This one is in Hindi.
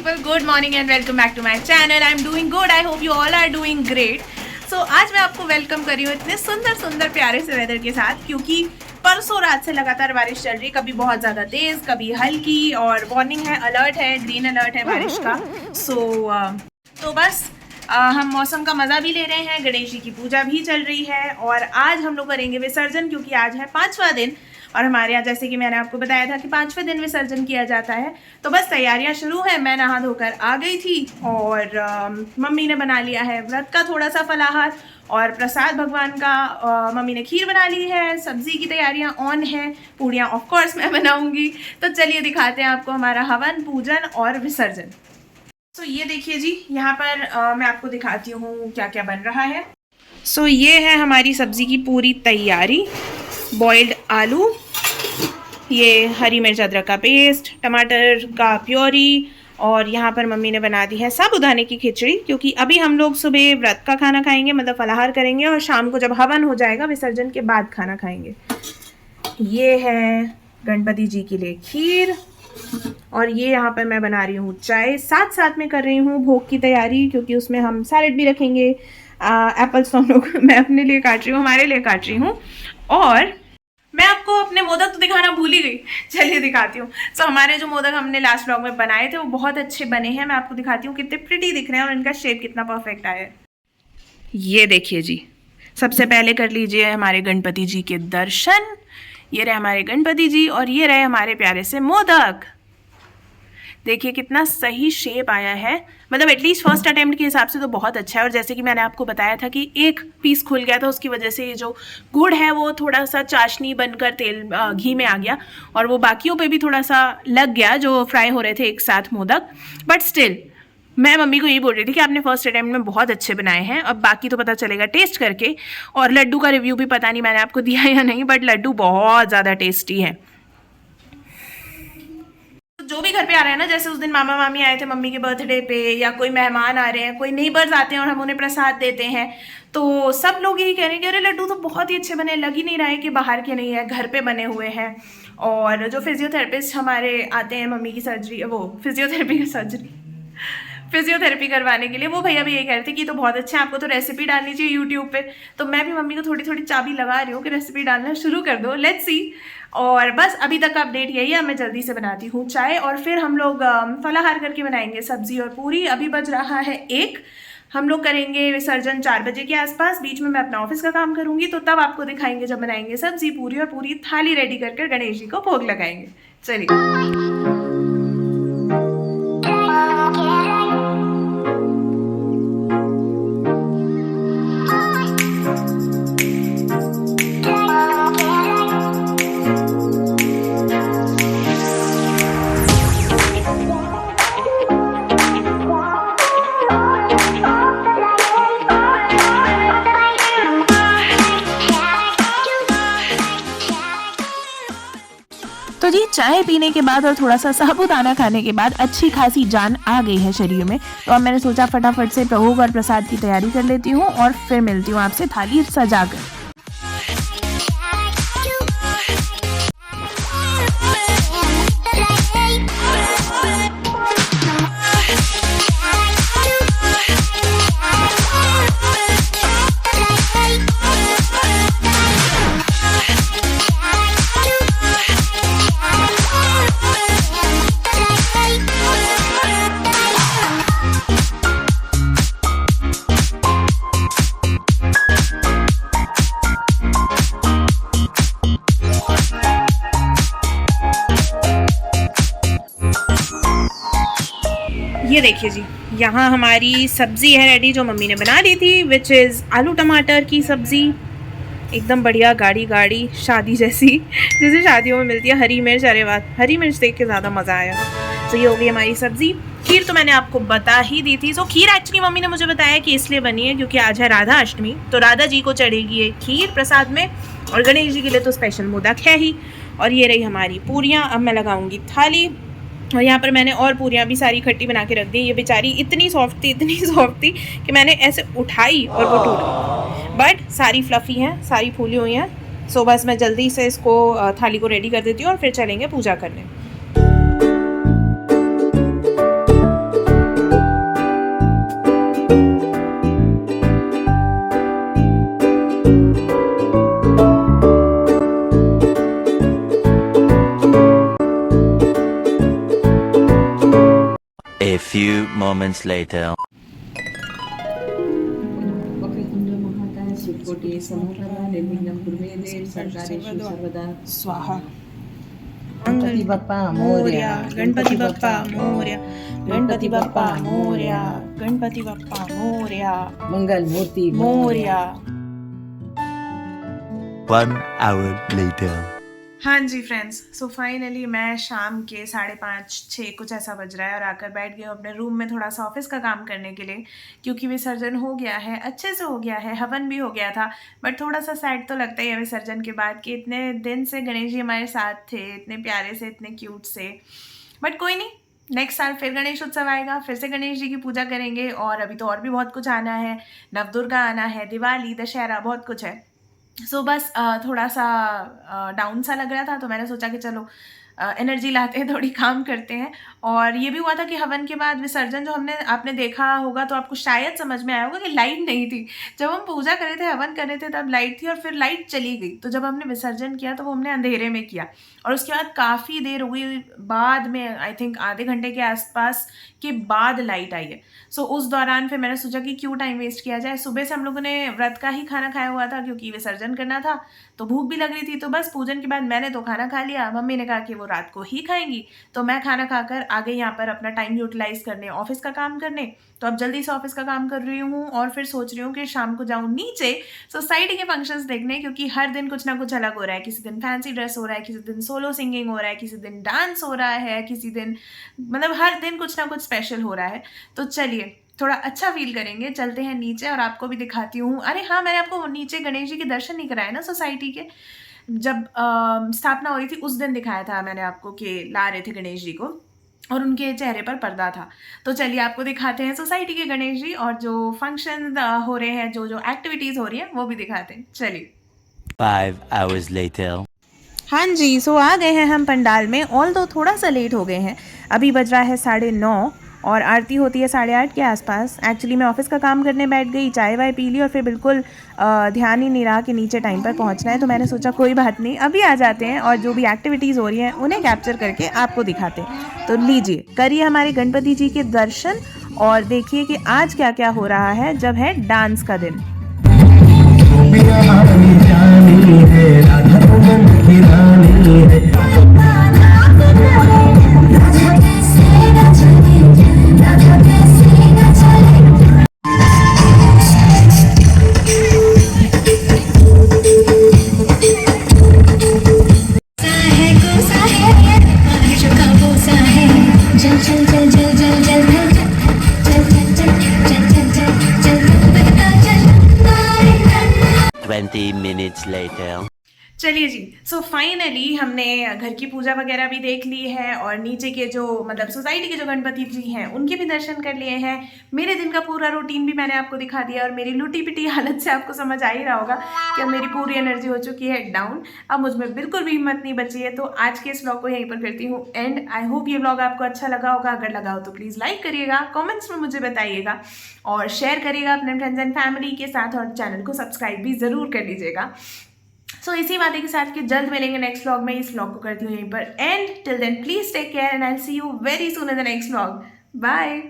people, good morning and welcome back to my channel. I'm doing good. I hope you all are doing great. So आज मैं आपको वेलकम कर रही हूँ इतने सुंदर सुंदर प्यारे से वेदर के साथ, क्योंकि परसों रात से लगातार बारिश चल रही, कभी बहुत ज़्यादा तेज़, कभी हल्की, और वार्निंग है, अलर्ट है, ग्रीन अलर्ट है बारिश का। तो बस हम मौसम का मज़ा भी ले रहे हैं, गणेश जी की पूजा भी चल रही है, और आज हम लोग करेंगे विसर्जन, क्योंकि आज है 5वां दिन। और हमारे यहाँ जैसे कि मैंने आपको बताया था कि 5वें दिन विसर्जन किया जाता है। तो बस तैयारियां शुरू हैं। मैं नहा धोकर आ गई थी और मम्मी ने बना लिया है व्रत का थोड़ा सा फलाहार और प्रसाद भगवान का। मम्मी ने खीर बना ली है, सब्जी की तैयारियां ऑन है, पूड़ियाँ ऑफ कोर्स मैं बनाऊंगी। तो चलिए दिखाते हैं आपको हमारा हवन, पूजन और विसर्जन। तो ये देखिए जी, यहाँ पर मैं आपको दिखाती हूँ क्या क्या बन रहा है। सो ये है हमारी सब्जी की पूरी तैयारी। बॉइल्ड आलू, ये हरी मिर्च अदरक का पेस्ट, टमाटर का प्योरी, और यहाँ पर मम्मी ने बना दी है साबूदाने की खिचड़ी, क्योंकि अभी हम लोग सुबह व्रत का खाना खाएंगे, मतलब फलाहार करेंगे, और शाम को जब हवन हो जाएगा विसर्जन के बाद खाना खाएंगे। ये है गणपति जी के लिए खीर, और ये यहाँ पर मैं बना रही हूँ चाय। साथ साथ में कर रही हूँ भोग की तैयारी, क्योंकि उसमें हम सैलेड भी रखेंगे। एप्पल्स तो हम लोग मैं अपने लिए काट रही हूँ, हमारे लिए काट रही हूँ। और मैं आपको अपने मोदक तो दिखाना भूल ही गई, चलिए दिखाती हूँ। तो हमारे जो मोदक हमने लास्ट व्लॉग में बनाए थे वो बहुत अच्छे बने हैं। मैं आपको दिखाती हूँ कितने प्रिटी दिख रहे हैं और इनका शेप कितना परफेक्ट आया है। ये देखिए जी, सबसे पहले कर लीजिए हमारे गणपति जी के दर्शन। ये रहे हमारे गणपति जी और ये रहे हमारे प्यारे से मोदक। देखिए कितना सही शेप आया है, मतलब एटलीस्ट फर्स्ट अटेम्प्ट के हिसाब से तो बहुत अच्छा है। और जैसे कि मैंने आपको बताया था कि एक पीस खुल गया था, उसकी वजह से ये जो गुड़ है वो थोड़ा सा चाशनी बनकर तेल घी में आ गया, और वो बाकियों पे भी थोड़ा सा लग गया जो फ्राई हो रहे थे एक साथ मोदक। बट स्टिल मैं मम्मी को यही बोल रही थी कि आपने फर्स्ट अटेम्प्ट में बहुत अच्छे बनाए हैं, अब बाकी तो पता चलेगा टेस्ट करके। और लड्डू का रिव्यू भी पता नहीं मैंने आपको दिया या नहीं, बट लड्डू बहुत ज़्यादा टेस्टी है। जो भी घर पे आ रहे हैं ना, जैसे उस दिन मामा मामी आए थे मम्मी के बर्थडे पे, या कोई मेहमान आ रहे हैं, कोई नेबर्स आते हैं और हम उन्हें प्रसाद देते हैं, तो सब लोग यही कह रहे हैं कि अरे लड्डू तो बहुत ही अच्छे बने, लग ही नहीं रहा है कि बाहर के नहीं है, घर पे बने हुए हैं। और जो फिजियोथेरेपिस्ट हमारे आते हैं मम्मी की सर्जरी, वो फिजियोथेरेपी करवाने के लिए, वो भैया भी यही कह रहे थे कि तो बहुत अच्छा है, आपको तो रेसिपी डालनी चाहिए यूट्यूब पे। तो मैं भी मम्मी को थोड़ी थोड़ी चाबी लगा रही हूँ कि रेसिपी डालना शुरू कर दो, लेट्स सी। और बस अभी तक का अपडेट यही है। मैं जल्दी से बनाती हूँ चाय और फिर हम लोग फलाहार करके बनाएंगे सब्जी और पूरी। अभी बज रहा है 1, हम लोग करेंगे विसर्जन 4 बजे के आसपास। बीच में मैं अपना ऑफिस का काम करूँगी, तो तब आपको दिखाएंगे जब बनाएंगे सब्जी पूरी, और पूरी थाली रेडी करके गणेश जी को भोग लगाएंगे। चलिए। तो जी चाय पीने के बाद और थोड़ा सा साबूदाना खाने के बाद अच्छी खासी जान आ गई है शरीर में, तो अब मैंने सोचा फटाफट से भोग और प्रसाद की तैयारी कर लेती हूँ और फिर मिलती हूँ आपसे थाली सजाकर। ये देखिए जी, यहाँ हमारी सब्ज़ी है रेडी, जो मम्मी ने बना दी थी, विच इज़ आलू टमाटर की सब्ज़ी, एकदम बढ़िया गाढ़ी गाढ़ी, शादी जैसी, जैसे शादियों में मिलती है। हरी मिर्च, अरे वाह, हरी मिर्च देख के ज़्यादा मज़ा आया। तो ये हो गई हमारी सब्ज़ी। खीर तो मैंने आपको बता ही दी थी। सो खीर एक्चुअली मम्मी ने मुझे बताया कि इसलिए बनी है क्योंकि आज है राधा अष्टमी, तो राधा जी को चढ़ेगी ये खीर प्रसाद में, और गणेश जी के लिए तो स्पेशल मोदक है ही। और ये रही हमारी पूरियाँ, अब मैं लगाऊंगी थाली। और यहाँ पर मैंने और पूरियाँ भी सारी खट्टी बना के रख दी। ये बेचारी इतनी सॉफ्ट थी कि मैंने ऐसे उठाई और वो टूट गई, बट सारी फ्लफ़ी हैं, सारी फूली हुई हैं। सो बस मैं जल्दी से इसको थाली को रेडी कर देती हूँ और फिर चलेंगे पूजा करने। few moments later. वक्रतुंड महाकाय सुकोटि समप्रभा निर्विघ्नं कुरु मे देव सर्वकार्येषु सर्वदा स्वाहा। गणपति बप्पा मोरया, गणपति बप्पा मोरया, गणपति बप्पा मोरया, गणपति बप्पा मोरया, मंगल मूर्ति मोरया। 1 hour later. हाँ जी फ्रेंड्स, सो फाइनली मैं शाम के 5:30-6 कुछ ऐसा बज रहा है और आकर बैठ गई हूँ अपने रूम में थोड़ा सा ऑफिस का काम करने के लिए, क्योंकि विसर्जन हो गया है, अच्छे से हो गया है, हवन भी हो गया था। बट थोड़ा सा सैड तो लगता ही है विसर्जन के बाद कि इतने दिन से गणेश जी हमारे साथ थे, इतने प्यारे से, इतने क्यूट से। बट कोई नहीं, नेक्स्ट साल फिर गणेश उत्सव आएगा, फिर से गणेश जी की पूजा करेंगे। और अभी तो और भी बहुत कुछ आना है, नवदुर्गा आना है, दिवाली, दशहरा, बहुत कुछ है। सो बस थोड़ा सा डाउन सा लग रहा था, तो मैंने सोचा कि चलो एनर्जी लाते हैं, थोड़ी काम करते हैं। और ये भी हुआ था कि हवन के बाद विसर्जन जो आपने देखा होगा तो आपको शायद समझ में आया होगा कि लाइट नहीं थी। जब हम पूजा कर रहे थे, हवन कर रहे थे, तब लाइट थी और फिर लाइट चली गई। तो जब हमने विसर्जन किया तो वो हमने अंधेरे में किया, और उसके बाद काफ़ी देर हुई बाद में, आई थिंक आधे घंटे के आसपास के बाद लाइट आई है। सो उस दौरान फिर मैंने सोचा कि क्यों टाइम वेस्ट किया जाए। सुबह से हम लोगों ने व्रत का ही खाना खाया हुआ था, क्योंकि विसर्जन करना था, तो भूख भी लग रही थी। तो बस पूजन के बाद मैंने तो खाना खा लिया, मम्मी ने कहा कि वो रात को ही खाएंगी, तो मैं खाना खाकर आ गई यहाँ पर अपना टाइम यूटिलाइज करने, ऑफिस का काम करने। तो अब जल्दी से ऑफिस का काम कर रही हूँ और फिर सोच रही हूँ कि शाम को जाऊँ नीचे सोसाइटी के फंक्शंस देखने, क्योंकि हर दिन कुछ ना कुछ अलग हो रहा है। किसी दिन फैंसी ड्रेस हो रहा है, किसी दिन सोलो सिंगिंग हो रहा है, किसी दिन डांस हो रहा है, किसी दिन मतलब हर दिन कुछ ना कुछ स्पेशल हो रहा है। तो चलिए थोड़ा अच्छा फील करेंगे, चलते हैं नीचे और आपको भी दिखाती हूँ। अरे हाँ, मैंने आपको नीचे गणेश जी के दर्शन नहीं कराए ना सोसाइटी के। जब स्थापना हुई थी उस दिन दिखाया था मैंने आपको कि ला रहे थे गणेश जी को और उनके चेहरे पर पर्दा था। तो चलिए आपको दिखाते हैं सोसाइटी के गणेश जी, और जो फंक्शन हो रहे हैं, जो जो एक्टिविटीज़ हो रही है वो भी दिखाते हैं। चलिए 5 hours later. हाँ जी, सो आ गए हैं हम पंडाल में, ऑल दो थोड़ा सा लेट हो गए हैं। अभी बज रहा है 9:30 और आरती होती है 8:30 के आसपास। एक्चुअली मैं ऑफिस का काम करने बैठ गई, चाय वाय पी ली और फिर बिल्कुल ध्यान ही नहीं रहा कि नीचे टाइम पर पहुंचना है। तो मैंने सोचा कोई बात नहीं, अभी आ जाते हैं और जो भी एक्टिविटीज़ हो रही हैं उन्हें कैप्चर करके आपको दिखाते हैं। तो लीजिए, करिए हमारे गणपति जी के दर्शन और देखिए कि आज क्या क्या हो रहा है जब है डांस का दिन। चल चल चल चल चल चल चल चल चल चल चल 20 minutes later. चलिए जी, सो फाइनली हमने घर की पूजा वगैरह भी देख ली है और नीचे के जो मतलब सोसाइटी के जो गणपति जी हैं उनके भी दर्शन कर लिए हैं। मेरे दिन का पूरा रूटीन भी मैंने आपको दिखा दिया और मेरी लुटी पिटी हालत से आपको समझ आ ही रहा होगा कि अब मेरी पूरी एनर्जी हो चुकी है डाउन, अब मुझ में बिल्कुल भी हिम्मत नहीं बची है। तो आज के इस व्लॉग को यहीं पर करती हूँ एंड। आई होप ये व्लॉग आपको अच्छा लगा होगा। अगर लगा हो तो प्लीज़ लाइक करिएगा, कॉमेंट्स में मुझे बताइएगा और शेयर करिएगा अपने फ्रेंड्स एंड फैमिली के साथ, और चैनल को सब्सक्राइब भी ज़रूर कर लीजिएगा। सो इसी बातें के साथ कि जल्द मिलेंगे नेक्स्ट व्लॉग में। इस व्लॉग को करती हूँ यहीं पर and. Till then please take care and I will see you very soon in the next vlog. Bye.